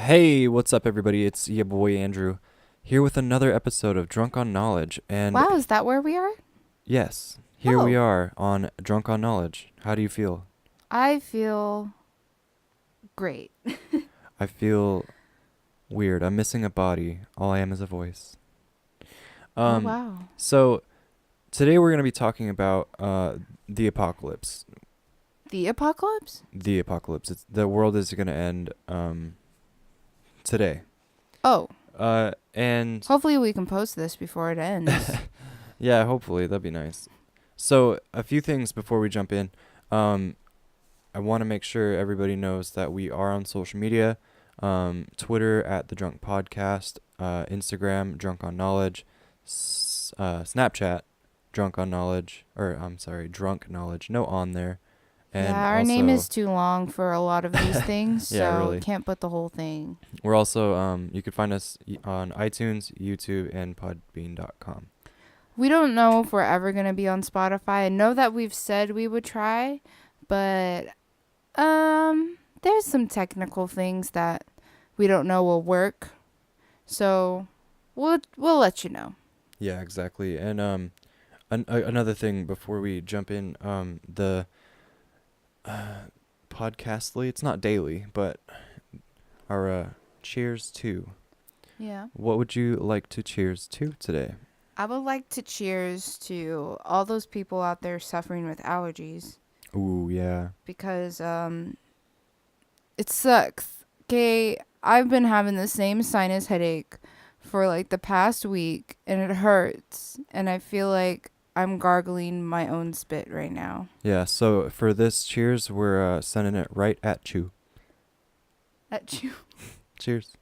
Hey, what's up, everybody? It's your boy Andrew here with another episode of Drunk on Knowledge. And Wow, is that where we are? yes, here we Oh, are on Drunk on Knowledge. How do you feel? I feel great. I feel weird. I'm missing a body. All I am is a voice. Oh, Um, wow. so today we're going to be talking about the apocalypse. The apocalypse? The apocalypse. The world is going to end today. Oh, And hopefully we can post this before it ends. yeah, hopefully that'd be nice. So a few things before we jump in. Um, I want to make sure everybody knows that we are on social media. Twitter at the Drunk Podcast, Instagram Drunk on Knowledge, Snapchat Drunk on Knowledge, or I'm sorry, Drunk Knowledge. No on there, and Yeah, our name also is too long for a lot of these things, yeah, so really. can't put the whole thing. We're also you can find us on iTunes, YouTube, and Podbean.com. We don't know if we're ever going to be on Spotify. I know that we've said we would try, but there's some technical things that we don't know will work. So, we'll let you know. Yeah, exactly. And another thing before we jump in, the podcastly, it's not daily, but our cheers to. Yeah. What would you like to cheers to today? I would like to cheers to all those people out there suffering with allergies Ooh, yeah. because it sucks. Okay, I've been having the same sinus headache for like the past week and it hurts and I feel like I'm gargling my own spit right now. Yeah, so for this cheers, we're sending it right at you. At you. Cheers.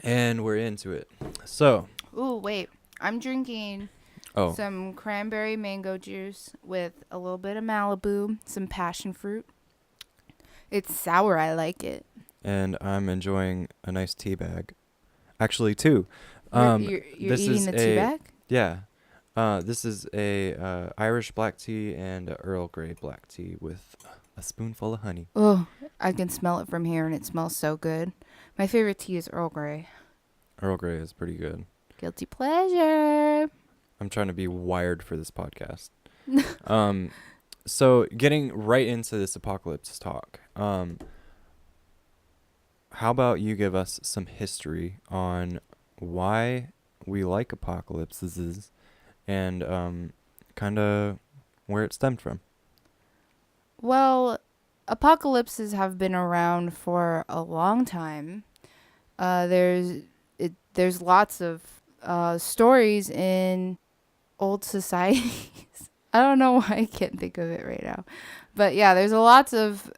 And we're into it. So, Ooh, wait. I'm drinking oh, some cranberry mango juice with a little bit of Malibu, some passion fruit. It's sour. I like it. and I'm enjoying a nice tea bag. Actually, two. You're This eating is the tea a bag? yeah. This is a Irish black tea and a Earl Grey black tea with a spoonful of honey. Oh, I can smell it from here and it smells so good. My favorite tea is Earl Grey. Earl Grey is pretty good. Guilty pleasure. I'm trying to be wired for this podcast. um, so getting right into this apocalypse talk. How about you give us some history on why we like apocalypses and kind of where it stemmed from? Well, apocalypses have been around for a long time. There's lots of stories in old societies. I don't know why I can't think of it right now. But yeah, there's a lots of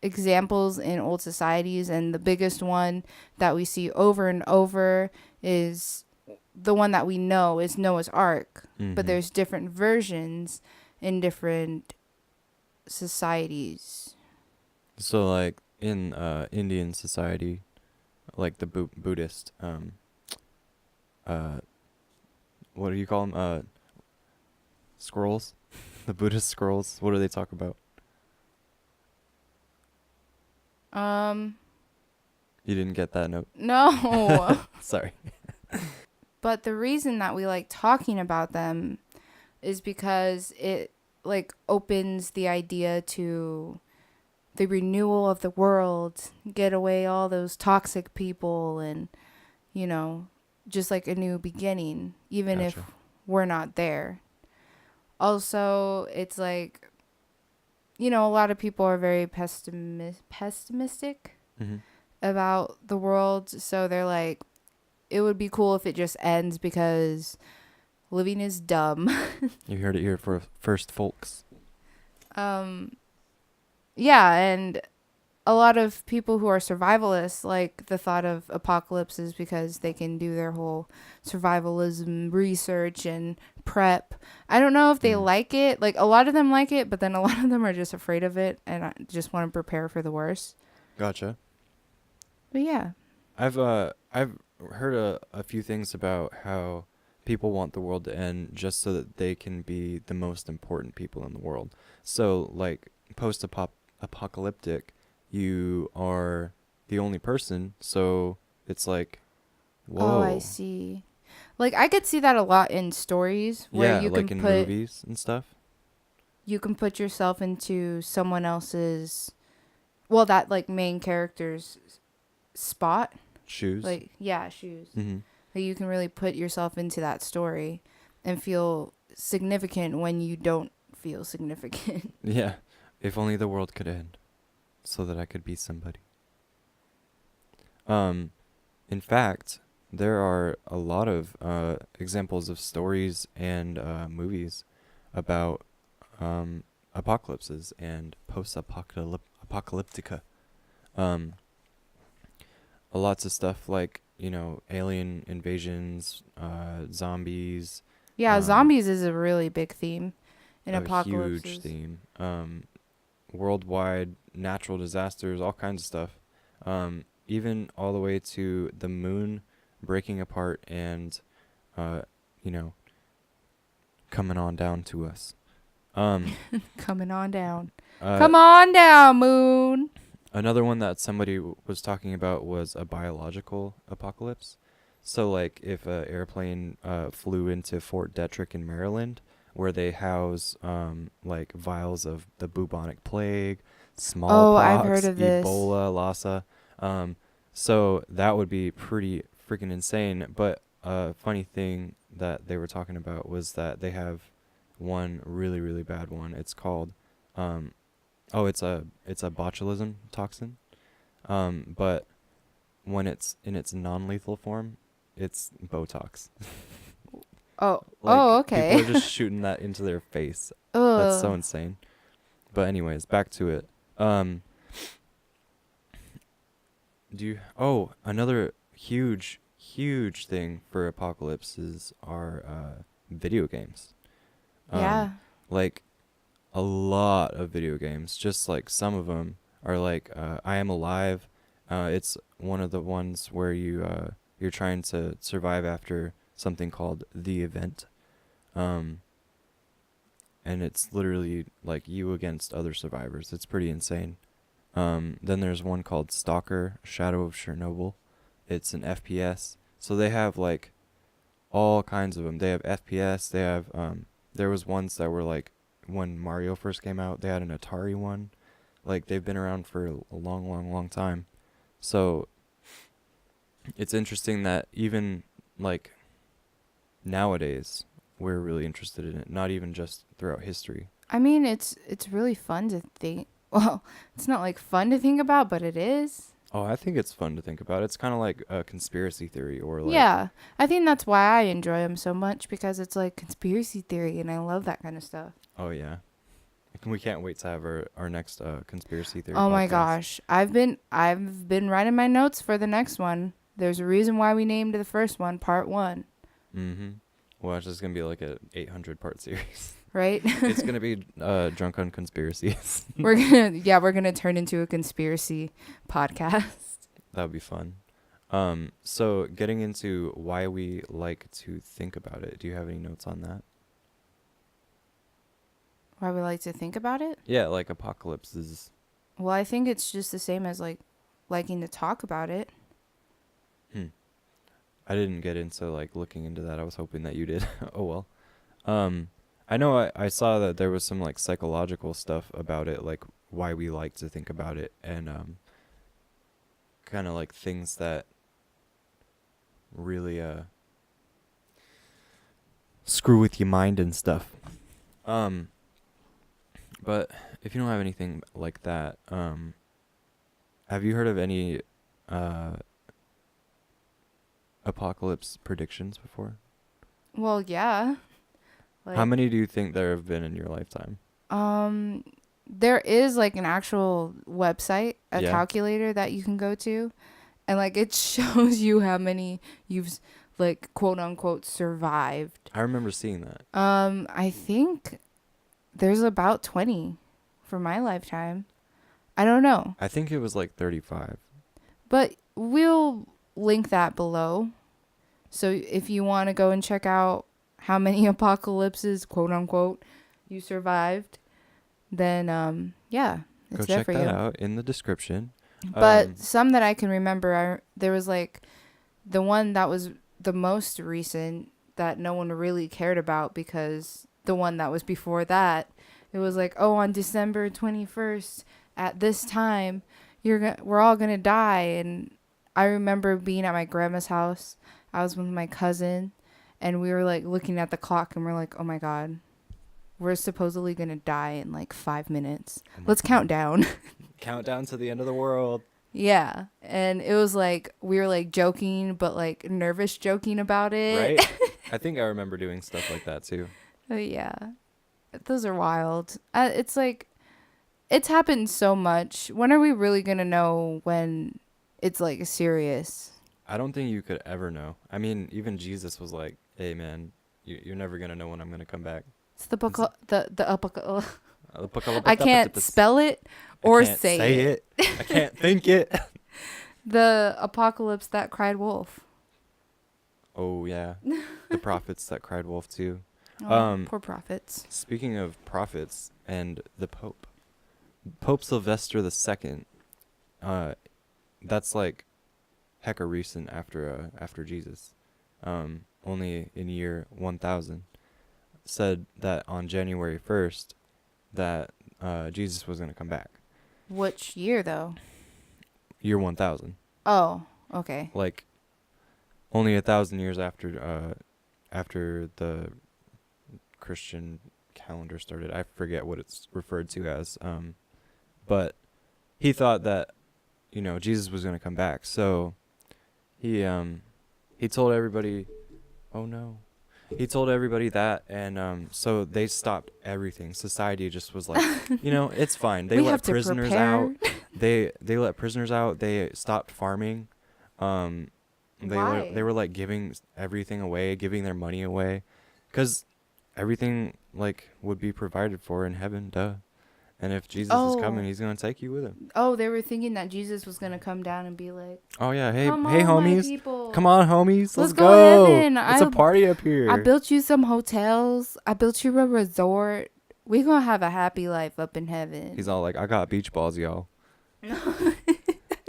examples in old societies, and the biggest one that we see over and over is the one that we know is Noah's Ark. But Mm-hmm. there's different versions in different societies. So like in Indian society, like the Buddhist, uh, what do you call them? Scrolls, the Buddhist scrolls. What do they talk about? Um, You didn't get that note. no. Sorry. But the reason that we like talking about them is because it like opens the idea to the renewal of the world, get away all those toxic people and, you know, just like a new beginning, even if Gotcha. we're not there. Also, it's like, a lot of people are very pessimistic Mm-hmm. about the world. So they're like, it would be cool if it just ends because living is dumb. You heard it here for first, folks. Yeah, and a lot of people who are survivalists like the thought of apocalypses because they can do their whole survivalism research and prep. I don't know if they Mm. like it. Like a lot of them like it, but then a lot of them are just afraid of it and just want to prepare for the worst. Gotcha. But yeah. I've heard a few things about how people want the world to end just so that they can be the most important people in the world. So, like, apocalyptic, you are the only person, so it's like, Oh, I whoa. see. Like I could see that a lot in stories where Yeah, like in movies and stuff. you can put yourself into someone else's, well, that like main character's spot. Shoes. Like, yeah, shoes. Mm-hmm. Like you can really put yourself into that story and feel significant when you don't feel significant. Yeah. If only the world could end so that I could be somebody. Um, in fact, there are a lot of examples of stories and movies about apocalypses and post-apocalyptica. Um, lots of stuff like, alien invasions, zombies, Yeah, um, zombies is a really big theme in a huge apocalypses. theme. Worldwide natural disasters, all kinds of stuff. Even all the way to the moon breaking apart and, uh, you know, coming on down to us. Um, Coming on down. uh, Come on down, moon. Another one that somebody was talking about was a biological apocalypse. So, like, if an airplane flew into Fort Detrick in Maryland, where they house like vials of the bubonic plague, Oh, I've heard smallpox, of this. Ebola, Lassa. Um, so that would be pretty freaking insane. But a funny thing that they were talking about was that they have one really really bad one. It's called um, oh, it's a botulism toxin. But when it's in its non-lethal form, it's Botox. Oh, Like, oh, people okay. are just shooting that into their face. That's so Ugh. insane. But anyways, back to it. Um, another huge thing for apocalypses are video games. Um, Yeah. like a lot of video games. Just like some of them are like I Am Alive. It's one of the ones where you're trying to survive after something called the event. Um, and it's literally like you against other survivors. It's pretty insane. Then there's one called Stalker: Shadow of Chernobyl. It's an FPS. So they have like all kinds of them. They have FPS. They have there was ones that were like when Mario first came out. They had an Atari one. Like they've been around for a long time. So it's interesting that even like nowadays we're really interested in it. Not even just throughout history. I mean, it's really fun to think. Well, it's not like fun to think about, but it is. Oh, I think it's fun to think about. It's kind of like a conspiracy theory or like, Yeah. I think that's why I enjoy them so much because it's like conspiracy theory and I love that kind of stuff. oh yeah. We can't wait to have our next conspiracy theory Oh my podcast. gosh. I've been writing my notes for the next one. There's a reason why we named the first one Part 1, Mm-hmm. Well, it's just gonna be like a 800 part series. right? It's gonna be drunk on conspiracies. we're going to turn into a conspiracy podcast. That would be fun. So getting into why we like to think about it. Do you have any notes on that? Why we like to think about it? Yeah, like apocalypses. Well, I think it's just the same as like liking to talk about it. Hmm. I didn't get into like looking into that. I was hoping that you did. Oh well. Um, I know I saw that there was some like psychological stuff about it, like why we like to think about it, and kind of like things that really screw with your mind and stuff. Um, but if you don't have anything like that, have you heard of any uh apocalypse predictions before? Well, yeah. How Like many do you think there have been in your lifetime? um there is like an actual website, a Yeah. calculator that you can go to, and like it shows you how many you've like quote unquote survived. I remember seeing that. I think there's about 20 for my lifetime. I don't know, I think it was like 35. but we'll link that below. So if you want to go and check out how many apocalypses, quote unquote, you survived, then yeah, Go it's there check for that you. out in the description. But some that I can remember, there was like the one that was the most recent that no one really cared about, because the one that was before that, it was like, oh, on December 21st at this time, we're all gonna die. And I remember being at my grandma's house. I was with my cousin, and we were like looking at the clock, and we're like, oh my god, we're supposedly gonna die in like 5 minutes. Oh my Let's count God. down. Countdown to the end of the world. Yeah. And it was like we were like joking, but like nervous joking about it. Right? I think I remember doing stuff like that too. Yeah. Those are wild. It's like it's happened so much. When are we really going to know when it's like serious? I don't think you could ever know. I mean, even Jesus was like, "Hey, man, you're never gonna know when I'm gonna come back." It's the book, It's- I can't spell it I or can't say it. I can't think it. The apocalypse that cried wolf. Oh yeah, the prophets that cried wolf too. Oh, poor prophets. Speaking of prophets and the Pope, Pope Sylvester II, that's like hecka recent after Jesus, only in year 1000, said that on January 1st that Jesus was gonna come back. Which year though? Year 1000, Oh, okay. like only 1,000 years after the Christian calendar started. I forget what it's referred to as, but he thought that Jesus was gonna come back, so he told everybody. Oh no. He told everybody that, and so they stopped everything. Society just was like, it's fine. They We let have to prisoners prepare. out. They let prisoners out. They stopped farming. Why? They were like giving everything away, giving their money away, because everything like would be provided for in heaven, duh. And if Jesus is coming, Oh. he's gonna take you with him. Oh, they were thinking that Jesus was gonna come down and be like, Oh yeah, hey "Come hey on, my homies, people. come on homies, let's Let's go go. heaven. It's a party up here. I built you some hotels. I built you a resort. We gonna have a happy life up in heaven." He's all like, I got beach balls, y'all. I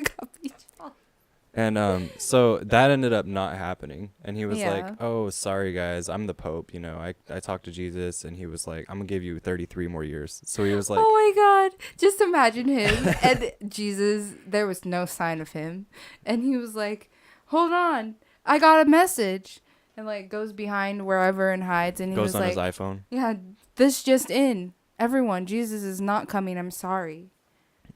got beach ball. And so that ended up not happening. And he was like, Yeah. oh, sorry, guys. I'm the Pope. I talked to Jesus, and he was like, I'm going to give you 33 more years. So he was like, Oh my God. Just imagine him and Jesus. There was no sign of him. And he was like, hold on. I got a message. And like goes behind wherever and hides. And he goes was on like, his iPhone. yeah, this just in. Everyone, Jesus is not coming. I'm sorry.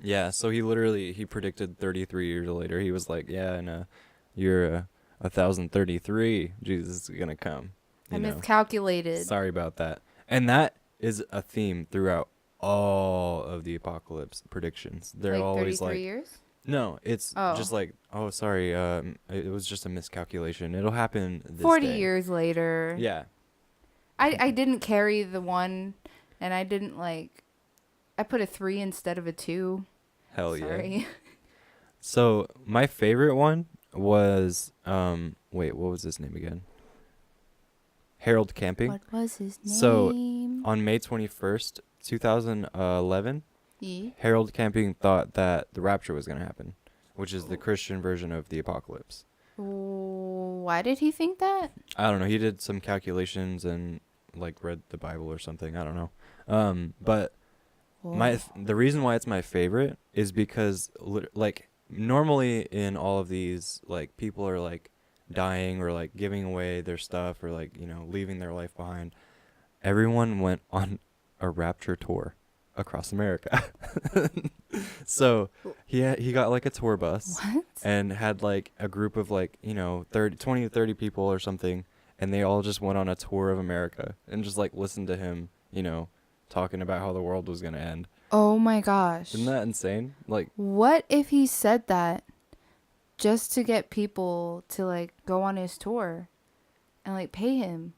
Yeah. So he predicted 33 years later. He was like, yeah, in a year 1033, Jesus is going to come. I You know, miscalculated. sorry about that. And that is a theme throughout all of the apocalypse predictions. They're Like always 33 like, years? no, it's Oh. just like, oh, sorry, it was just a miscalculation. It'll happen this 40 day. years later. Yeah. I didn't carry the one, and I didn't like, I put a 3 instead of a 2. Hell yeah. Sorry. So my favorite one was, wait, what was his name again? Harold Camping. What was his name? So on May 21st, 2011, Harold Camping thought that the rapture was going to happen, which is the Christian version of the apocalypse. Why did he think that? I don't know. He did some calculations and like read the Bible or something. I don't know. But the reason why it's my favorite is because like normally in all of these, like, people are like dying or like giving away their stuff or like, leaving their life behind. Everyone went on a rapture tour across America. So he got like a tour bus. What? And had like a group of like 20 to 30 people or something, and they all just went on a tour of America and just like listened to him talking about how the world was gonna end. Oh my gosh. Isn't that insane? Like, what if he said that just to get people to like go on his tour and like pay him?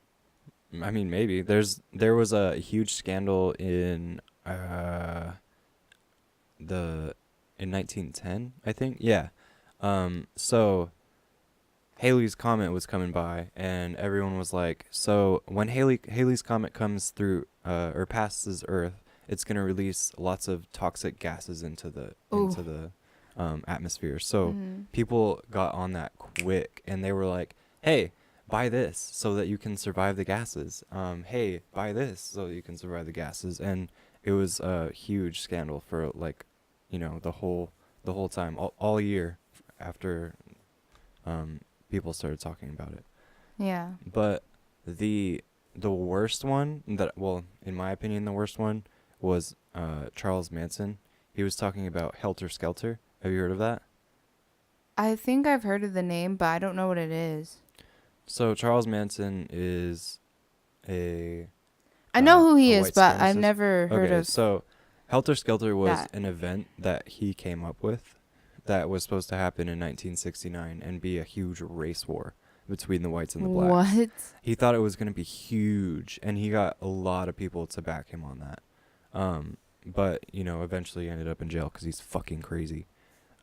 I mean, maybe there was a huge scandal in 1910, I think. Yeah. So Halley's Comet was coming by, and everyone was like, so when Halley's Comet comes through or passes Earth, it's gonna release lots of toxic gases into the Ooh. atmosphere. So Mm. people got on that quick, and they were like, hey, buy this so that you can survive the gases. Hey, buy this so that you can survive the gases. And it was a huge scandal for like, the whole time, all year after people started talking about it. Yeah. But the worst one in my opinion, the worst one was Charles Manson. He was talking about Helter Skelter. Have you heard of that? I think I've heard of the name, but I don't know what it is. So Charles Manson is a I know who he a is, white but I've supremacist. never heard Okay, of so Helter Skelter was that. an event that he came up with that was supposed to happen in 1969 and be a huge race war between the whites and the blacks. What? He thought it was going to be huge, and he got a lot of people to back him on that. But, eventually he ended up in jail because he's fucking crazy.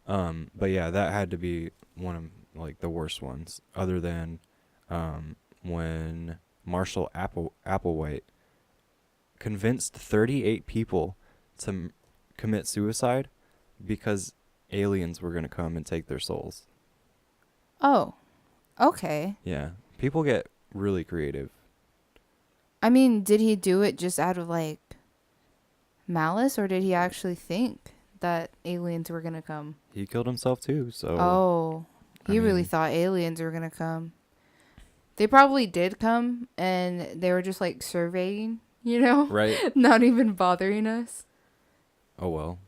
But yeah, that had to be one of, like, the worst ones, other than when Marshall Applewhite convinced 38 people to commit suicide because aliens were going to come and take their souls. Oh, okay. Yeah. People get really creative. I mean, did he do it just out of like malice, or did he actually think that aliens were gonna come? He killed himself too, so Oh, he really thought aliens were gonna come. They probably did come, and they were just like surveying, right. not even bothering us. Oh well.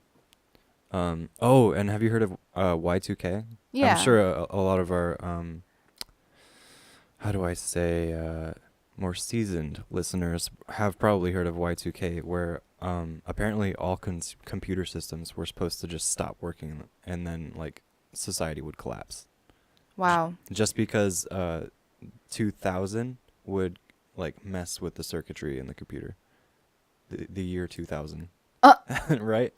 Oh, and have you heard of Y2K? Yeah. I'm sure a lot of our how do I say more seasoned listeners have probably heard of Y2K, where apparently all computer systems were supposed to just stop working, and then like society would collapse. Wow. Just because 2000 would like mess with the circuitry in the computer. The year 2000. Right?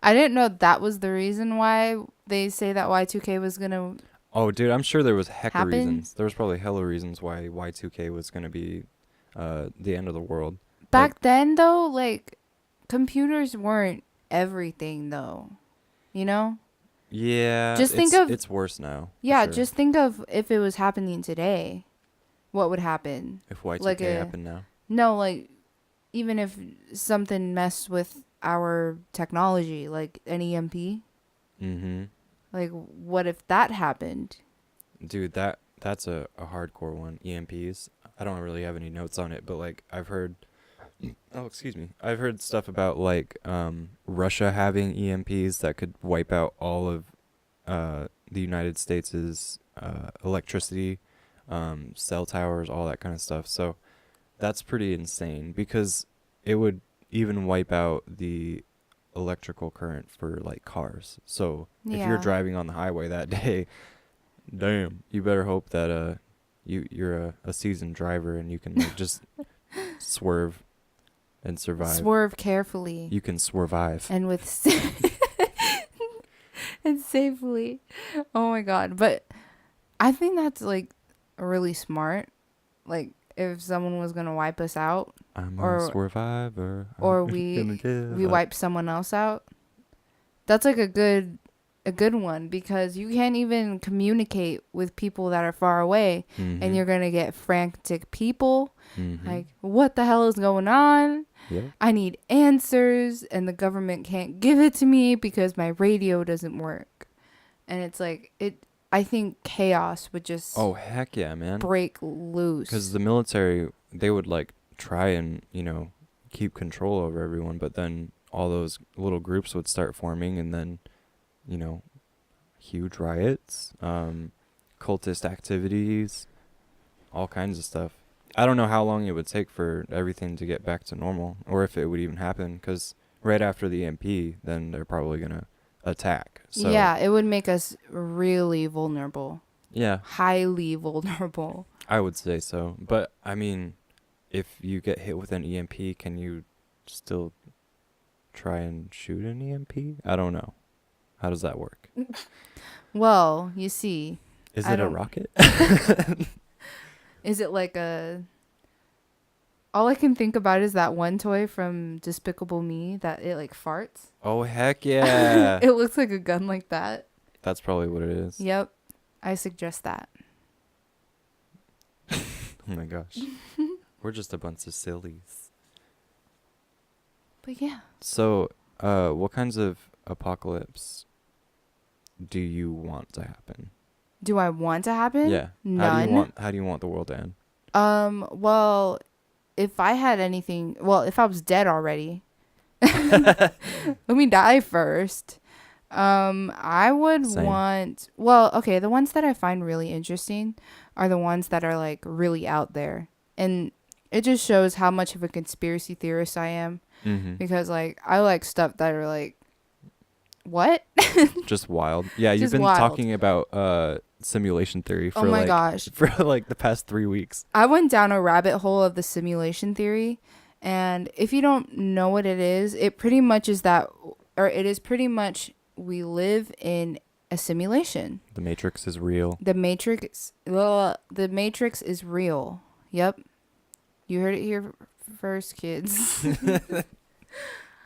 I didn't know that was the reason why they say that Y2K was gonna. Oh, dude, I'm sure there was hecka happen? reasons. There was probably hella reasons why Y2K was going to be the end of the world. Back then, though, like, computers weren't everything, though. You know? Yeah, Just think of. it's worse now. Yeah, sure. just think of if it was happening today. What would happen? If Y2K like happened now. No, like, even if something messed with our technology, like an EMP. Mm-hmm. Like, what if that happened? Dude, that's a hardcore one. EMPs. I don't really have any notes on it, but like I've heard. Oh, excuse me. I've heard stuff about like Russia having EMPs that could wipe out all of the United States' electricity, cell towers, all that kind of stuff. So that's pretty insane because it would even wipe out the electrical current for like cars. So if you're driving on the highway that day, damn, you better hope that you're a seasoned driver and you can like, just swerve and survive. Swerve carefully. You can swervive. And with and safely. Oh my god. But I think that's like really smart. Like if someone was gonna wipe us out, I'm a survivor. or we wipe someone else out. That's like a good one, because you can't even communicate with people that are far away, and you're gonna get frantic people. Like, what the hell is going on? Yeah. I need answers, and the government can't give it to me because my radio doesn't work. And it's like I think chaos would just heck yeah, man, break loose. Because the military, they would like try and keep control over everyone, but then all those little groups would start forming, and then huge riots, cultist activities, all kinds of stuff. I don't know how long it would take for everything to get back to normal, or if it would even happen, because right after the EMP, then they're probably going to attack. So yeah, it would make us really vulnerable. Yeah. Highly vulnerable. I would say so. But, I mean, if you get hit with an EMP, can you still try and shoot an EMP? I don't know. How does that work? Well, you see. Is I it a don't. rocket? Is it like a? All I can think about is that one toy from Despicable Me that it like farts. Oh, heck yeah. It looks like a gun like that. That's probably what it is. Yep. I suggest that. Oh my gosh. We're just a bunch of sillies. But yeah. So, what kinds of apocalypse do you want to happen? Do I want to happen? Yeah. None. How do you want the world to end? Well, if I had anything, well, if I was dead already, let me die first. I would Same. want, well, okay, the ones that I find really interesting are the ones that are like really out there. And it just shows how much of a conspiracy theorist I am Mm-hmm. because like I like stuff that are like what? Just wild. Yeah, you've Just been wild. talking about simulation theory for Oh my like gosh. for like the past 3 weeks. I went down a rabbit hole of the simulation theory, and if you don't know what it is pretty much is that, or it is pretty much we live in a simulation. The Matrix is real. The Matrix is real. Yep. You heard it here first, kids.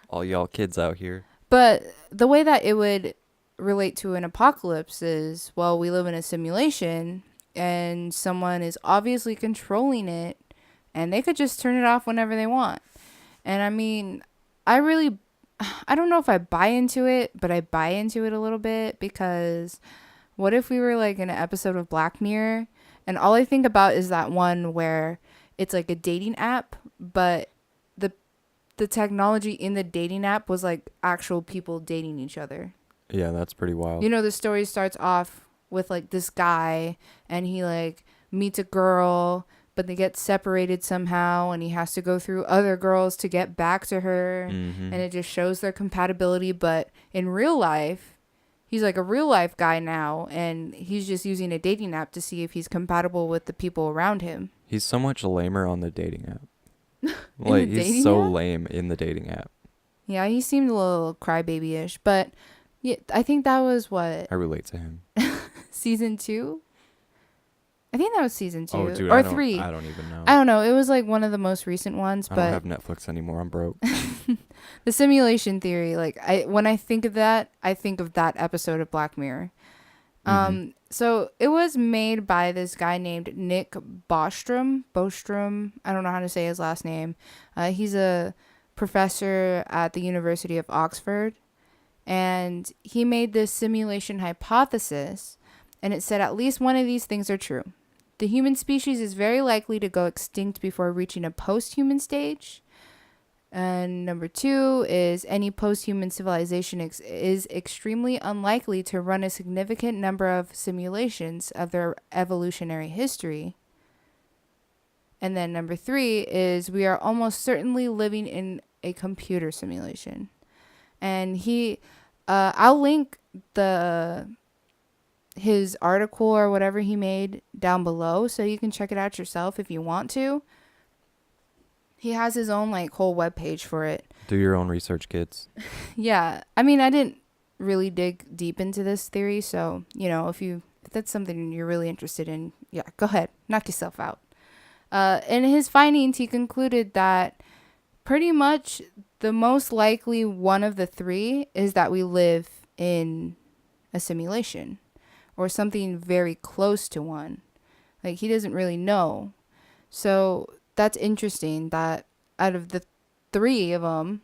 All y'all kids out here. But the way that it would relate to an apocalypse is, well, we live in a simulation and someone is obviously controlling it and they could just turn it off whenever they want. And I mean, I don't know if I buy into it, but I buy into it a little bit because what if we were like in an episode of Black Mirror and all I think about is that one where it's like a dating app, but the technology in the dating app was like actual people dating each other. Yeah, that's pretty wild. You know, the story starts off with like this guy and he like meets a girl, but they get separated somehow and he has to go through other girls to get back to her. Mm-hmm. And it just shows their compatibility. But in real life, he's like a real life guy now and he's just using a dating app to see if he's compatible with the people around him. He's so much lamer on the dating app. Like he's so lame in the dating app. Yeah, he seemed a little crybaby-ish, but yeah, I think that was what, I relate to him. season 2? I think that was season 2 Oh, dude, or 3. I don't even know. I don't know. It was like one of the most recent ones, I but don't have Netflix anymore. I'm broke. the simulation theory, like when I think of that, I think of that episode of Black Mirror. So it was made by this guy named Nick Bostrom. I don't know how to say his last name. He's a professor at the University of Oxford. And he made this simulation hypothesis. And it said at least one of these things are true. The human species is very likely to go extinct before reaching a post-human stage. And number 2 is any post-human civilization is extremely unlikely to run a significant number of simulations of their evolutionary history. And then number 3 is we are almost certainly living in a computer simulation. And I'll link his article or whatever he made down below so you can check it out yourself if you want to. He has his own like whole webpage for it. Do your own research, kids. Yeah. I mean, I didn't really dig deep into this theory. So, you know, if that's something you're really interested in, yeah, go ahead. Knock yourself out. In his findings, he concluded that pretty much the most likely one of the 3 is that we live in a simulation or something very close to one. Like, he doesn't really know. So that's interesting that out of the 3 of them,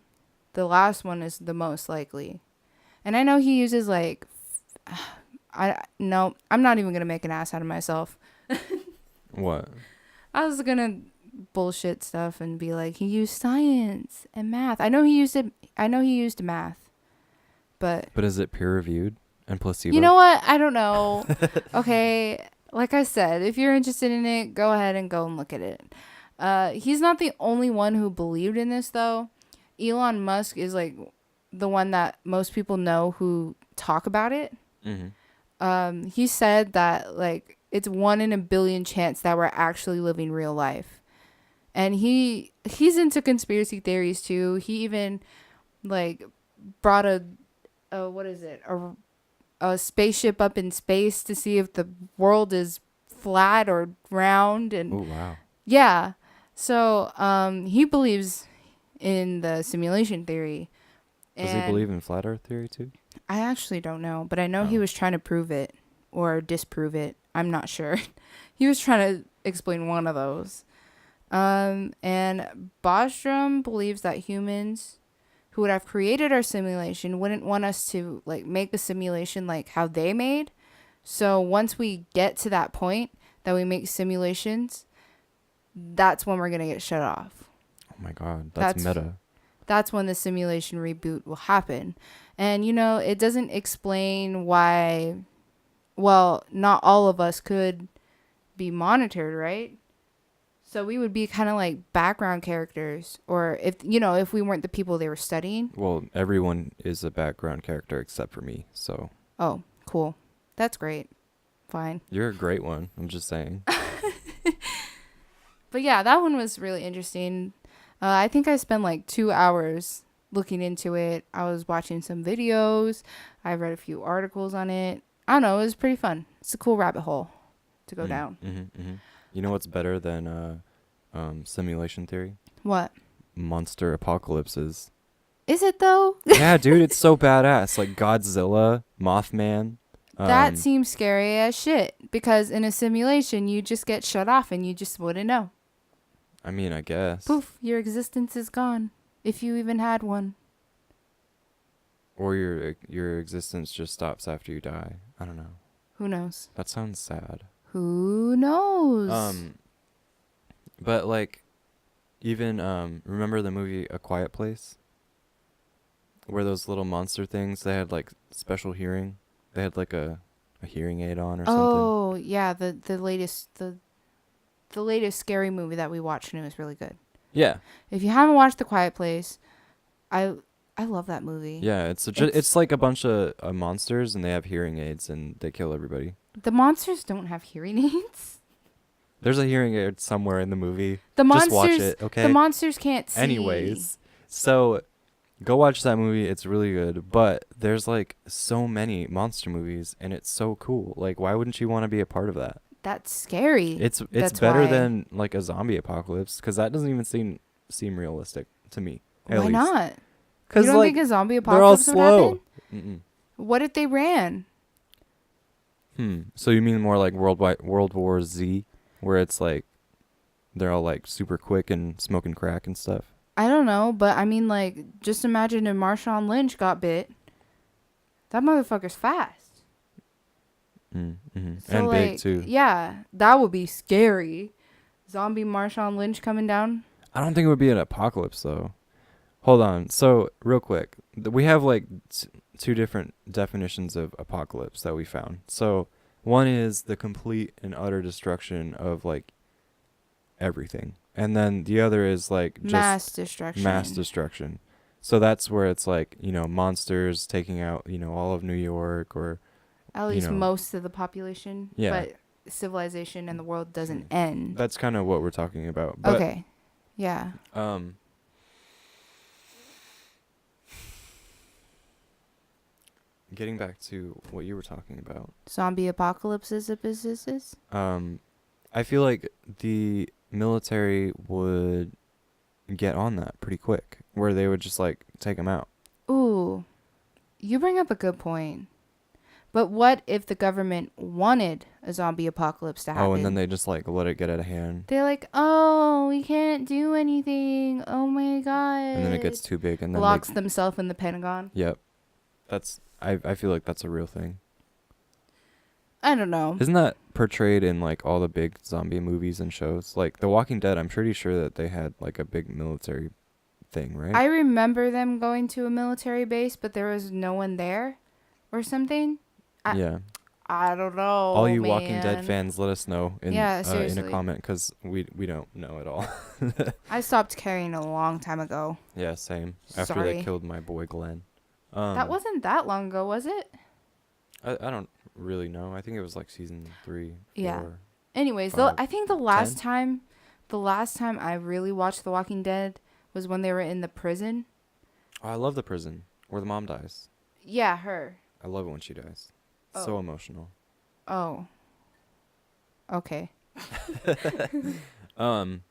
the last one is the most likely. And I know he uses like, I'm not even going to make an ass out of myself. What? I was going to bullshit stuff and be like, he used science and math. I know he used math. But is it peer reviewed and placebo? You know what? I don't know. Okay. Like I said, if you're interested in it, go ahead and go and look at it. He's not the only one who believed in this, though. Elon Musk is like the one that most people know who talk about it. Mm-hmm. He said that like it's 1 in a billion chance that we're actually living real life, and he's into conspiracy theories too. He even like brought a a spaceship up in space to see if the world is flat or round. And Oh wow. yeah, so he believes in the simulation theory. Does he And believe in flat Earth theory too? I actually don't know, but I know he Oh. was trying to prove it or disprove it. I'm not sure. He was trying to explain one of those. And Bostrom believes that humans who would have created our simulation wouldn't want us to like make a simulation like how they made. So once we get to that point that we make simulations, that's when we're gonna get shut off. Oh my god, that's meta. That's when the simulation reboot will happen. And it doesn't explain why, well, not all of us could be monitored, right? So we would be kind of like background characters, or if we weren't the people they were studying. Well, everyone is a background character except for me, so. Oh, cool. That's great. Fine. You're a great one. I'm just saying. But yeah, that one was really interesting. I think I spent like 2 hours looking into it. I was watching some videos. I read a few articles on it. I don't know. It was pretty fun. It's a cool rabbit hole to go down. Mm-hmm. You know what's better than simulation theory? What? Monster apocalypses. Is it though? Yeah, dude, it's so badass. Like Godzilla, Mothman. That seems scary as shit. Because in a simulation, you just get shut off and you just wouldn't know. I mean, I guess. Poof, your existence is gone. If you even had one. Or your existence just stops after you die. I don't know. Who knows? That sounds sad. Who knows? But like, even remember the movie A Quiet Place, where those little monster things, they had like special hearing. They had like a hearing aid on or something. Oh yeah, the latest the latest scary movie that we watched, and it was really good. Yeah. If you haven't watched The Quiet Place, I love that movie. Yeah, it's like a bunch of monsters, and they have hearing aids, and they kill everybody. The monsters don't have hearing aids. There's a hearing aid somewhere in the movie. The monsters, just watch it, okay? The monsters can't see. Anyways, so go watch that movie. It's really good. But there's like so many monster movies, and it's so cool. Like, why wouldn't you want to be a part of that? That's scary. It's That's better why. than like a zombie apocalypse, because that doesn't even seem realistic to me. Why not? Because You don't like think a zombie they're all apocalypse would slow. happen? Mm-mm. What if they ran? So you mean more like World War Z, where it's like they're all like super quick and smoking crack and stuff? I don't know, but I mean, like, just imagine if Marshawn Lynch got bit. That motherfucker's fast. Mm-hmm. So, And like, big too. Yeah, that would be scary. Zombie Marshawn Lynch coming down. I don't think it would be an apocalypse though. Hold on. So real quick, we have like two different definitions of apocalypse that we found. So one is the complete and utter destruction of like everything, and then the other is like just mass destruction. So that's where it's like, monsters taking out, all of New York, or at least most of the population. Yeah. But civilization and the world doesn't end. That's kind of what we're talking about. But, Okay. Yeah. Getting back to what you were talking about. Zombie apocalypses of businesses. I feel like the military would get on that pretty quick, where they would just like take them out. Ooh, you bring up a good point. But what if the government wanted a zombie apocalypse to happen? Oh, and then they just like let it get out of hand. They're like, oh, we can't do anything. Oh my god. And then it gets too big, and then locks themselves in the Pentagon. Yep, I feel like that's a real thing. I don't know. Isn't that portrayed in like all the big zombie movies and shows? Like The Walking Dead, I'm pretty sure that they had like a big military thing, right? I remember them going to a military base, but there was no one there or something. Yeah. I don't know. All you Walking Dead fans, let us know in seriously. a comment, because we don't know at all. I stopped caring a long time ago. Yeah, same. After Sorry. they killed my boy Glenn. That wasn't that long ago, was it? I don't really know. I think it was like season 3, 4. Yeah. Anyways, 5, I think the last time I really watched The Walking Dead was when they were in the prison. Oh, I love the prison where the mom dies. Yeah, her. I love it when she dies. So Oh. emotional. Oh. Okay. Um.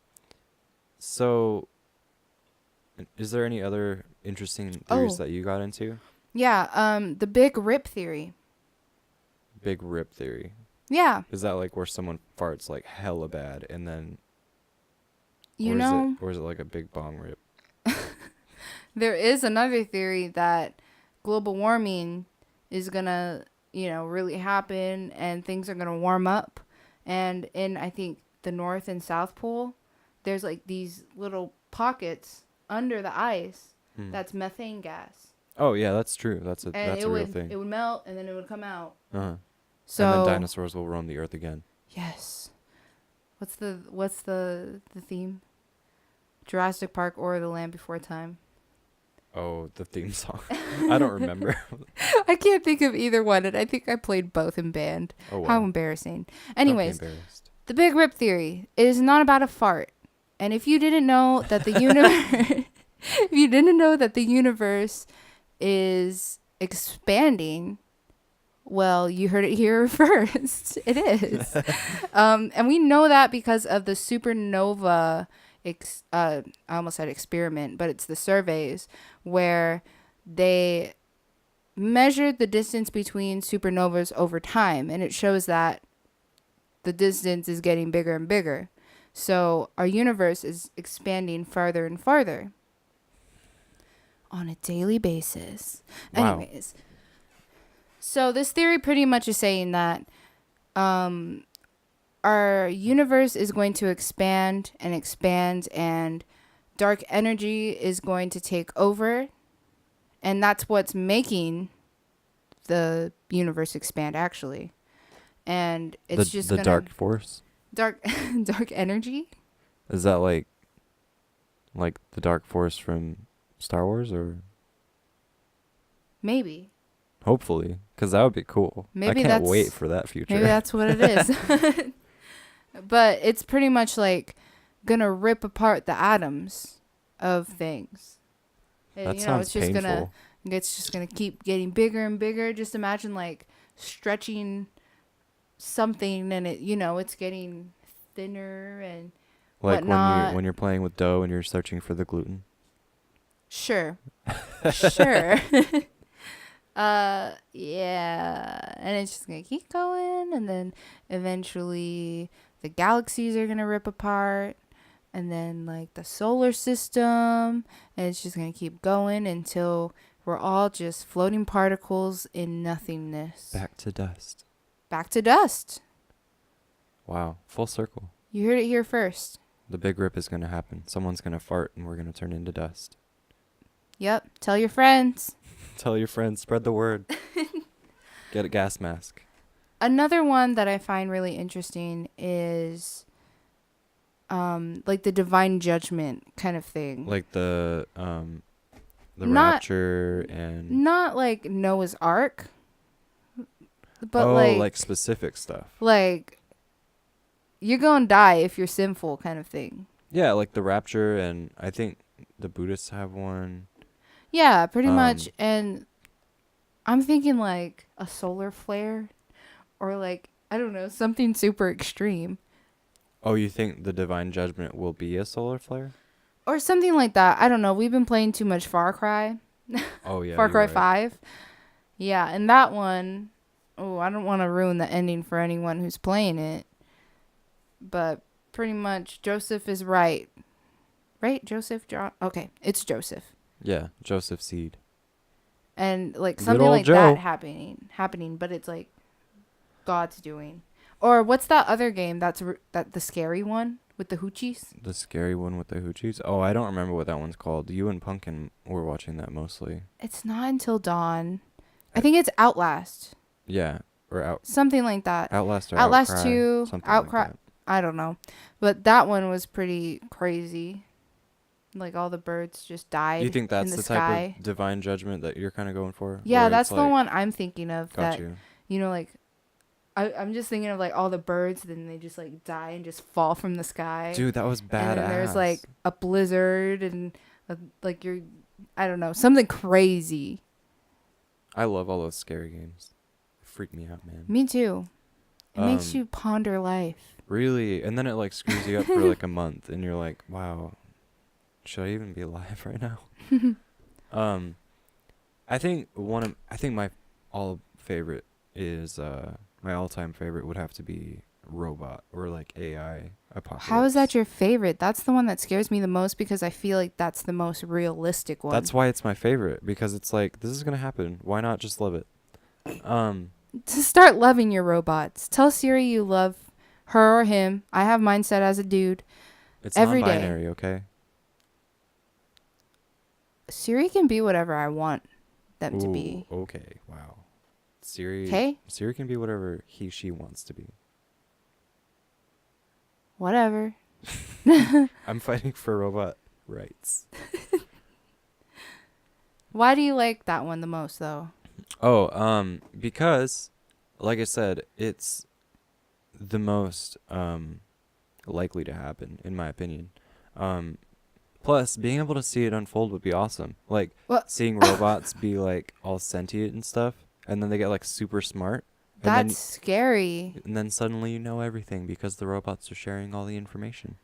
So, is there any other interesting theories Oh. that you got into? Yeah. The big rip theory. Big rip theory. Yeah. Is that like where someone farts like hella bad and then, You know, or is it like a big bong rip? there is another theory that global warming is gonna, really happen and things are gonna warm up. And in, I think, the North and South Pole, there's like these little pockets under the ice Hmm. that's methane gas. Oh yeah, that's true. And That's a real thing. it would melt and then it would come out. Uh-huh. And then So dinosaurs will roam the earth again. yes. What's the theme? Jurassic Park or The Land Before Time. Oh, the theme song. I don't remember. I can't think of either one, and I think I played both in band. Oh wow. How embarrassing. Don't be Anyways, embarrassed. the big rip theory is not about a fart. And if you didn't know that the universe if you didn't know that the universe is expanding, well, you heard it here first. It is. And we know that because of the supernova I almost said experiment, but it's the surveys where they measured the distance between supernovas over time, and it shows that the distance is getting bigger and bigger. So our universe is expanding farther and farther on a daily basis. Wow. Anyways, so this theory pretty much is saying that our universe is going to expand and expand, and dark energy is going to take over, and that's what's making the universe expand, actually. And it's just the gonna dark force. dark energy. Is that like the dark force from Star Wars, or Maybe hopefully, because that would be cool. Maybe I can't that's- wait for that future. maybe that's what it is. But it's pretty much like gonna rip apart the atoms of things. And, That sounds it's just painful. it's just gonna keep getting bigger and bigger. Just imagine like stretching something, and it's getting thinner and Like whatnot. when you're playing with dough and you're searching for the gluten. Sure. Sure. Yeah. And it's just gonna keep going, and then eventually the galaxies are gonna rip apart, and then like the solar system, and it's just gonna keep going until we're all just floating particles in nothingness. Back to dust. Back to dust. Wow. Full circle. You heard it here first. The big rip is going to happen. Someone's going to fart and we're going to turn into dust. Yep. Tell your friends. Tell your friends. Spread the word. Get a gas mask. Another one that I find really interesting is like the divine judgment kind of thing. Like the Not- rapture and... Not like Noah's Ark, but like specific stuff. like you're gonna die if you're sinful kind of thing. Yeah, like the rapture, and I think the Buddhists have one. Yeah, pretty much. And I'm thinking like a solar flare, or like, I don't know, something super extreme. Oh, you think the divine judgment will be a solar flare? Or something like that. I don't know. We've been playing too much Far Cry. Oh, yeah. Far you're Cry right. 5. Yeah, and that one, I don't want to ruin the ending for anyone who's playing it. But pretty much Joseph is right. Right? Joseph? Okay, it's Joseph. Yeah, Joseph Seed. And like Good something old like Joe. that happening, but it's like God's doing. Or what's that other game that's the scary one with the hoochies? The scary one with the hoochies? Oh, I don't remember what that one's called. You and Pumpkin were watching that mostly. It's not Until Dawn. I think it's Outlast. Yeah, or Something like that. Outlast or Outlast Outcry, 2, something Outcry. like that. I don't know. But that one was pretty crazy. Like all the birds just died You think that's in the sky. type of divine judgment that you're kind of going for? Yeah, Where that's it's the like, one I'm thinking of. Got That, you. like, I'm just thinking of like all the birds, then they just like die and just fall from the sky. Dude, that was badass. And then there's like a blizzard and like I don't know, something crazy. I love all those scary games. It freak me out, man. Me too. It makes Um, you ponder life. Really, and then it like screws you up for like a month, and you're like, wow, should I even be alive right now? Um, I think my all favorite is my all-time favorite would have to be robot or like AI apocalypse. How is that your favorite? That's the one that scares me the most because I feel like that's the most realistic one. That's why it's my favorite, because it's like, this is gonna happen. Why not just love it? To start loving your robots. Tell Siri you love her or him. I have mine set as a dude. It's Every day. non-binary, okay? Siri can be whatever I want them to be. Okay, wow. Siri. Okay? Siri can be whatever she wants to be. Whatever. I'm fighting for robot rights. Why do you like that one the most, though? Oh, because, like I said, it's the most likely to happen, in my opinion. Plus, being able to see it unfold would be awesome. Like, Well- seeing robots be, like, all sentient and stuff, and then they get, like, super smart. That's scary. And then suddenly you know everything because the robots are sharing all the information.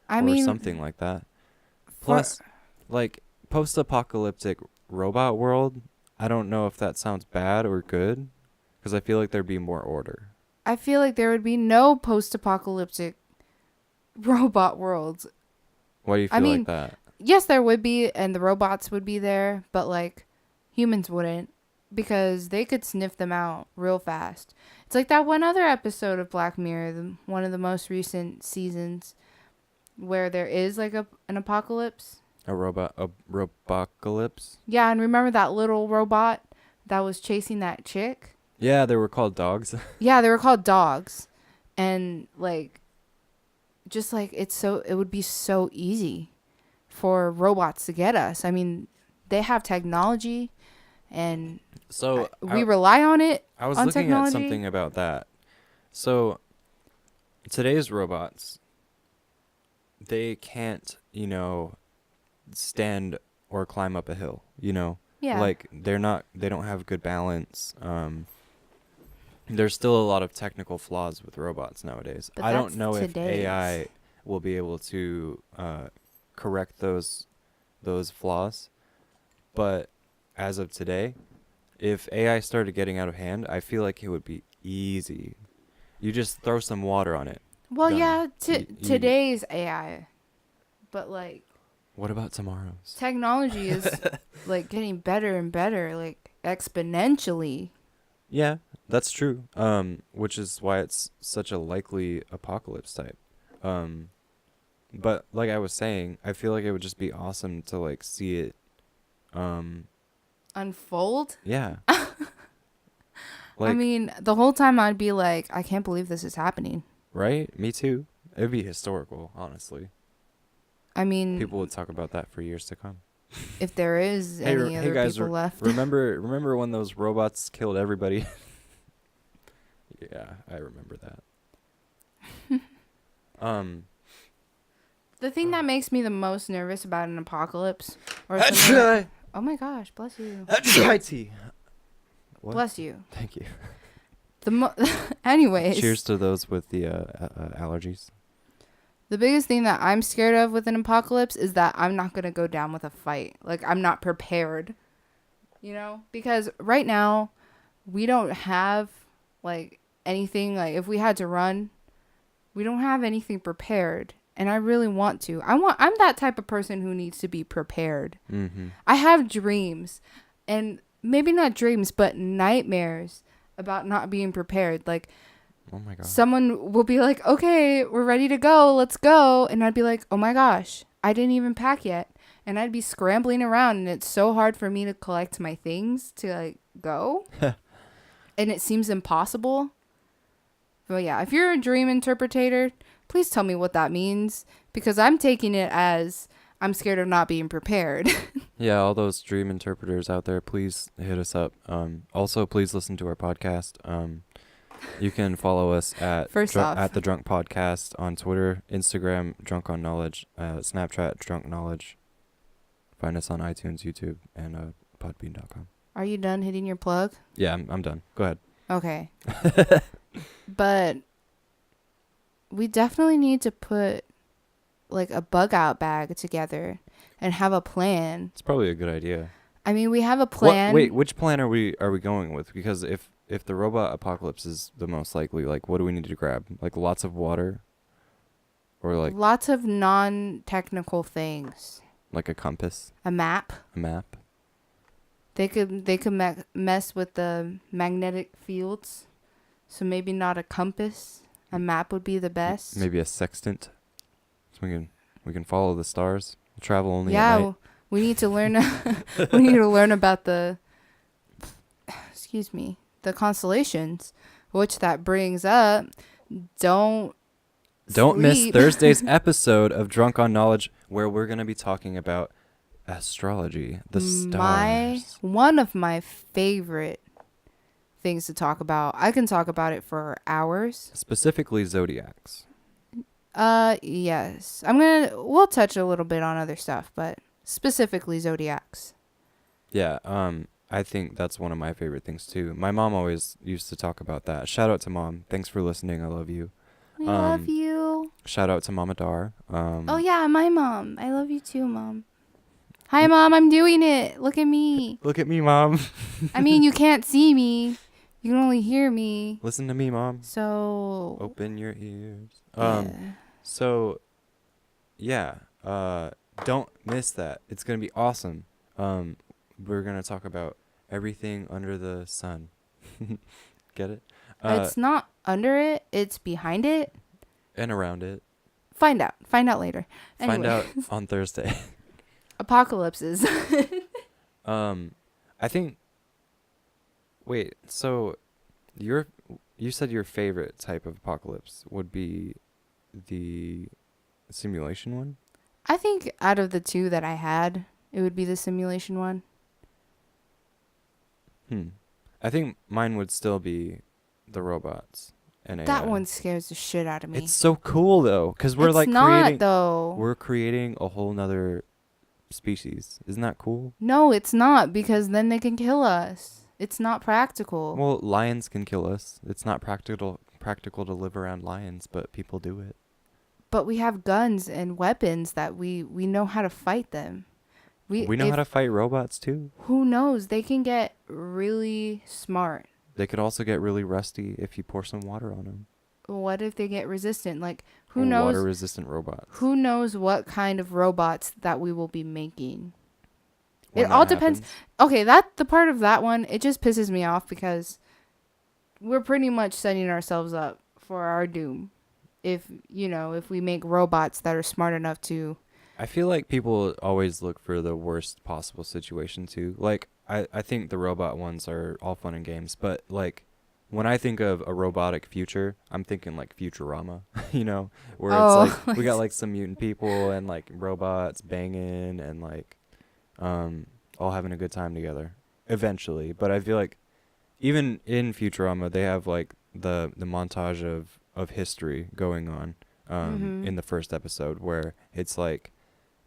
I or mean, something like that. Plus, like, post-apocalyptic robot world, I don't know if that sounds bad or good, because I feel like there'd be more order. I feel like there would be no post-apocalyptic robot worlds. Why do you feel like that? Yes, there would be, and the robots would be there, but like humans wouldn't, because they could sniff them out real fast. It's like that one other episode of Black Mirror, one of the most recent seasons, where there is like an apocalypse. A robocalypse? Yeah, and remember that little robot that was chasing that chick? Yeah, they were called dogs. Yeah, they were called dogs. And like, just like it would be so easy for robots to get us. I mean, they have technology and So we rely on it. I was on looking technology. at something about that. So today's robots, they can't, stand or climb up a hill, Yeah. Like they don't have good balance. There's still a lot of technical flaws with robots nowadays. But I don't that's know if today's. AI will be able to correct those flaws, but as of today, if AI started getting out of hand, I feel like it would be easy. You just throw some water on it. Well, Done. yeah, You- today's AI. But like What about tomorrow's? technology is like getting better and better, like exponentially. Yeah, that's true. Which is why it's such a likely apocalypse type. But like I was saying, I feel like it would just be awesome to like see it. Unfold? Yeah. I mean, the whole time I'd be like, I can't believe this is happening. Right? Me too. It'd be historical, honestly. I mean, People would talk about that for years to come. if there is any other guys, people left. remember when those robots killed everybody? Yeah, I remember that. The thing that makes me the most nervous about an apocalypse, or something like, oh my gosh, bless you, What? bless you. Thank you. Anyways, Cheers to those with the allergies. the biggest thing that I'm scared of with an apocalypse is that I'm not gonna go down with a fight. Like I'm not prepared, because right now we don't have like anything. Like if we had to run, we don't have anything prepared. And I really want to. I'm that type of person who needs to be prepared. Mm-hmm. I have dreams, and maybe not dreams, but nightmares about not being prepared. Like, Oh my god. someone will be like, okay, we're ready to go. Let's go. And I'd be like, oh my gosh, I didn't even pack yet. And I'd be scrambling around, and it's so hard for me to collect my things to like go. And it seems impossible. But yeah, if you're a dream interpreter, please tell me what that means, because I'm taking it as I'm scared of not being prepared. Yeah, all those dream interpreters out there, please hit us up. Also, please listen to our podcast. You can follow us at Off, the Drunk Podcast on Twitter, Instagram, Drunk on Knowledge, Snapchat, Drunk Knowledge. Find us on iTunes, YouTube, and podbean.com. are you done hitting your plug? Yeah, I'm done. Go ahead. Okay. But we definitely need to put like a bug out bag together and have a plan. It's probably a good idea. I mean, we have a plan. Wait, which plan are we going with? Because if the robot apocalypse is the most likely, like, what do we need to grab? Like lots of water, or Lots of non-technical things. like a compass, A map. a map. They could mess with the magnetic fields. So maybe not a compass. A map would be the best. Maybe a sextant, so we can follow the stars. We'll travel only at Yeah, night. we need to learn. We need to learn about the. Excuse me, the constellations, which that brings up. Don't Miss sleep. Thursday's episode of Drunk on Knowledge, where we're gonna be talking about astrology, the stars. One of my favorite things to talk about. I can talk about it for hours. Specifically zodiacs. Yes. We'll touch a little bit on other stuff, but specifically zodiacs. Yeah, I think that's one of my favorite things too. My mom always used to talk about that. Shout out to Mom. Thanks for listening. I love you. I love you. Shout out to Mama Dar. Oh yeah, my mom. I love you too, Mom. Hi, Mom. I'm doing it. Look at me. Look at me, Mom. I mean, you can't see me. You can only hear me. Listen to me, Mom. So. Open your ears. Yeah. So, yeah. Don't miss that. It's gonna be awesome. We're gonna talk about everything under the sun. Get it? It's not under it. It's behind it. And around it. Find out. Find out later. Find Anyway. out on Thursday. Apocalypses. I think. Wait. So, you said your favorite type of apocalypse would be the simulation one? I think out of the two that I had, it would be the simulation one. I think mine would still be the robots and That AI. one scares the shit out of me. It's so cool though, because we're It's like not, creating. though. We're creating a whole nother species. Isn't that cool? No, it's not, because then they can kill us. It's not practical. Well, lions can kill us. It's not practical to live around lions, but people do it. But we have guns and weapons that we know how to fight them. We know how to fight robots too. Who knows? They can get really smart. They could also get really rusty if you pour some water on them. What if they get resistant? Like, who knows? Water-resistant robots. Who knows what kind of robots that we will be making? When It all that depends. happens. Okay, the part of that one, it just pisses me off because we're pretty much setting ourselves up for our doom. If we make robots that are smart enough to. I feel like people always look for the worst possible situation too. Like, I think the robot ones are all fun and games, but like when I think of a robotic future, I'm thinking like Futurama, where it's like we got like some mutant people and like robots banging and like all having a good time together eventually. But I feel like even in Futurama, they have like the montage of history going on in the first episode, where it's like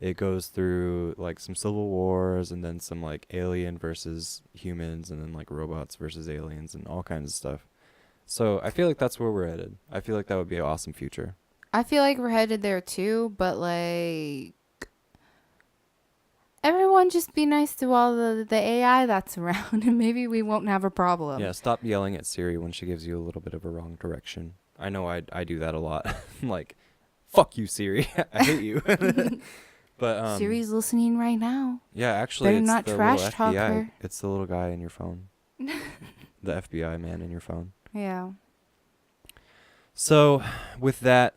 it goes through like some civil wars and then some like alien versus humans and then like robots versus aliens and all kinds of stuff. So I feel like that's where we're headed. I feel like that would be an awesome future. I feel like we're headed there too, but like everyone just be nice to all the AI that's around and maybe we won't have a problem. Yeah, stop yelling at Siri when she gives you a little bit of a wrong direction. I know I do that a lot. Like, fuck you, Siri. I hate you. But Siri's listening right now. yeah, actually, Better it's not the trash little talk FBI. her. It's the little guy in your phone. The FBI man in your phone. Yeah. So, with that,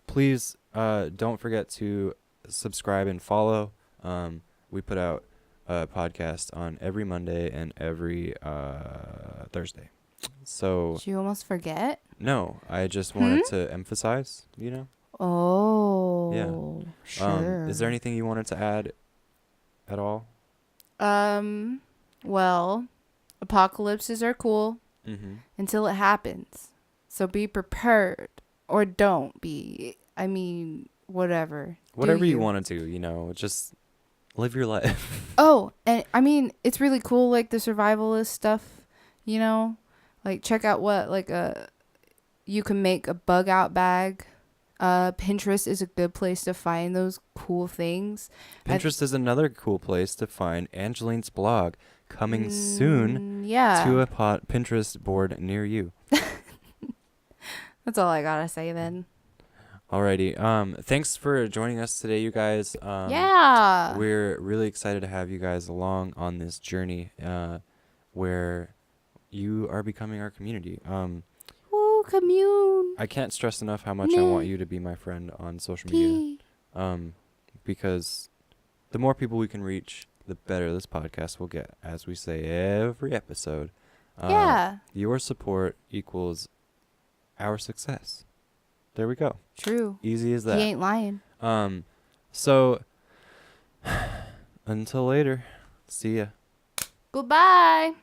please don't forget to subscribe and follow. We put out a podcast on every Monday and every Thursday. So Did you almost forget? no, I just wanted to emphasize, Oh. Yeah. Sure. Is there anything you wanted to add at all? Well, apocalypses are cool until it happens. So be prepared or don't be. I mean, whatever. Whatever you want to do, just live your life. Oh, and I mean, it's really cool, like the survivalist stuff, Like check out what like you can make a bug out bag. Pinterest is a good place to find those cool things. Pinterest is another cool place to find Angeline's blog coming soon Yeah. to a Pinterest board near you. That's all I gotta say then. Alrighty. Thanks for joining us today, you guys. Yeah. We're really excited to have you guys along on this journey, where you are becoming our community. Woo, commune. I can't stress enough how much I want you to be my friend on social media. Because the more people we can reach, the better this podcast will get, as we say every episode. Yeah. Your support equals our success. There we go. True. Easy as that. He ain't lying. So until later, see ya. Goodbye.